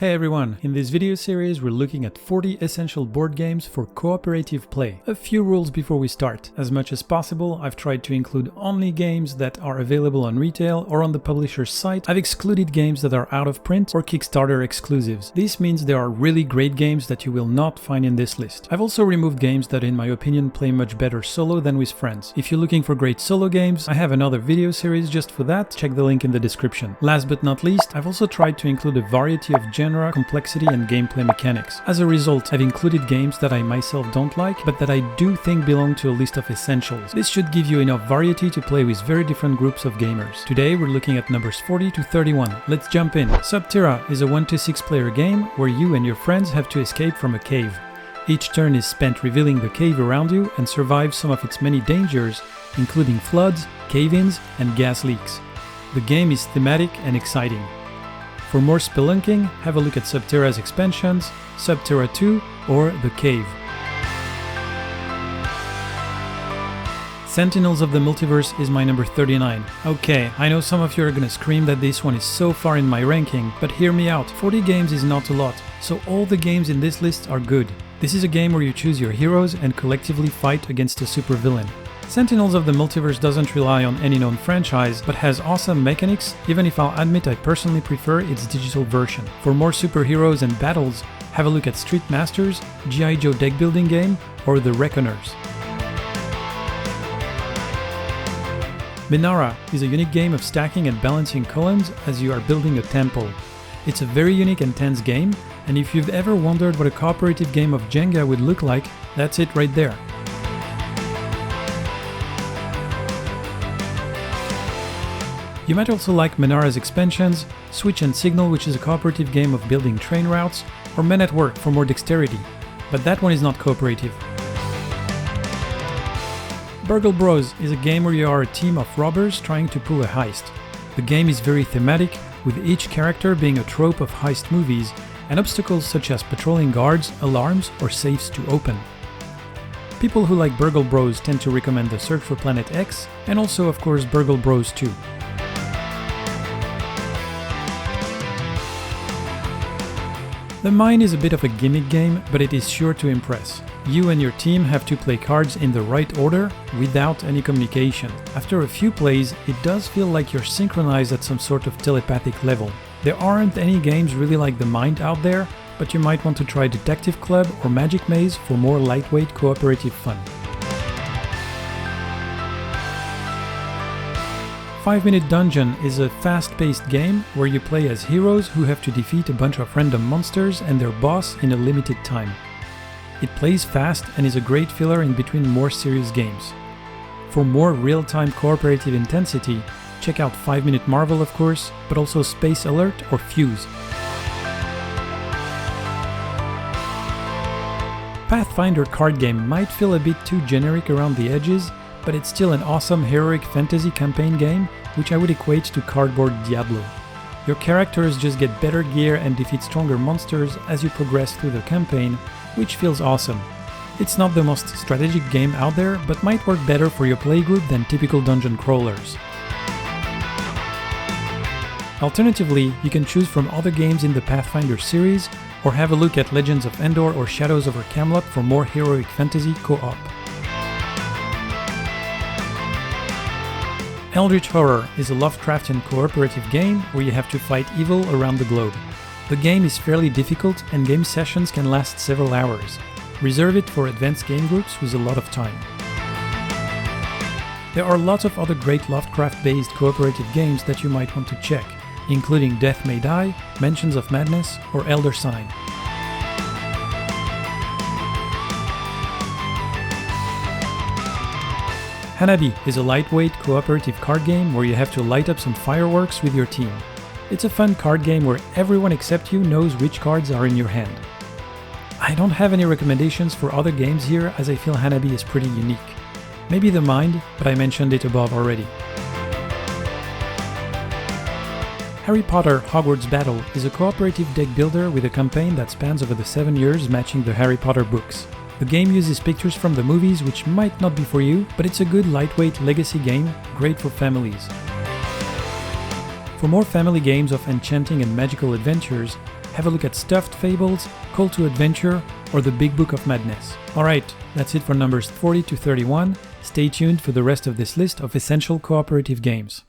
Hey everyone, in this video series we're looking at 40 essential board games for cooperative play. A few rules before we start. As much as possible, I've tried to include only games that are available on retail or on the publisher's site. I've excluded games that are out of print or Kickstarter exclusives. This means there are really great games that you will not find in this list. I've also removed games that in my opinion play much better solo than with friends. If you're looking for great solo games, I have another video series just for that, check the link in the description. Last but not least, I've also tried to include a variety of genre, complexity and gameplay mechanics. As a result, I've included games that I myself don't like, but that I do think belong to a list of essentials. This should give you enough variety to play with very different groups of gamers. Today we're looking at numbers 40 to 31. Let's jump in. Subterra is a 1 to 6 player game where you and your friends have to escape from a cave. Each turn is spent revealing the cave around you and survive some of its many dangers, including floods, cave-ins and gas leaks. The game is thematic and exciting. For more spelunking, have a look at Subterra's expansions, Subterra 2 or The Cave. Sentinels of the Multiverse is my number 39. Okay, I know some of you are gonna scream that this one is so far in my ranking, but hear me out, 40 games is not a lot, so all the games in this list are good. This is a game where you choose your heroes and collectively fight against a supervillain. Sentinels of the Multiverse doesn't rely on any known franchise, but has awesome mechanics, even if I'll admit I personally prefer its digital version. For more superheroes and battles, have a look at Street Masters, G.I. Joe deck building game, or The Reckoners. Minara is a unique game of stacking and balancing columns as you are building a temple. It's a very unique and tense game, and if you've ever wondered what a cooperative game of Jenga would look like, that's it right there. You might also like Minara's expansions, Switch and Signal, which is a cooperative game of building train routes, or Men at Work for more dexterity, but that one is not cooperative. Burgle Bros is a game where you are a team of robbers trying to pull a heist. The game is very thematic, with each character being a trope of heist movies, and obstacles such as patrolling guards, alarms, or safes to open. People who like Burgle Bros tend to recommend The Search for Planet X, and also of course Burgle Bros 2. The Mine is a bit of a gimmick game, but it is sure to impress. You and your team have to play cards in the right order, without any communication. After a few plays, it does feel like you're synchronized at some sort of telepathic level. There aren't any games really like The Mind out there, but you might want to try Detective Club or Magic Maze for more lightweight cooperative fun. 5 Minute Dungeon is a fast-paced game where you play as heroes who have to defeat a bunch of random monsters and their boss in a limited time. It plays fast and is a great filler in between more serious games. For more real-time cooperative intensity, check out 5 Minute Marvel of course, but also Space Alert or Fuse. Pathfinder card game might feel a bit too generic around the edges, but it's still an awesome heroic fantasy campaign game, which I would equate to cardboard Diablo. Your characters just get better gear and defeat stronger monsters as you progress through the campaign, which feels awesome. It's not the most strategic game out there, but might work better for your playgroup than typical dungeon crawlers. Alternatively, you can choose from other games in the Pathfinder series, or have a look at Legends of Endor or Shadows over Camelot for more heroic fantasy co-op. Eldritch Horror is a Lovecraftian cooperative game where you have to fight evil around the globe. The game is fairly difficult and game sessions can last several hours. Reserve it for advanced game groups with a lot of time. There are lots of other great Lovecraft-based cooperative games that you might want to check, including Death May Die, Mansions of Madness, or Elder Sign. Hanabi is a lightweight cooperative card game where you have to light up some fireworks with your team. It's a fun card game where everyone except you knows which cards are in your hand. I don't have any recommendations for other games here as I feel Hanabi is pretty unique. Maybe The Mind, but I mentioned it above already. Harry Potter Hogwarts Battle is a cooperative deck builder with a campaign that spans over the 7 years matching the Harry Potter books. The game uses pictures from the movies which might not be for you, but it's a good lightweight legacy game, great for families. For more family games of enchanting and magical adventures, have a look at Stuffed Fables, Call to Adventure, or The Big Book of Madness. Alright, that's it for numbers 40 to 31. Stay tuned for the rest of this list of essential cooperative games.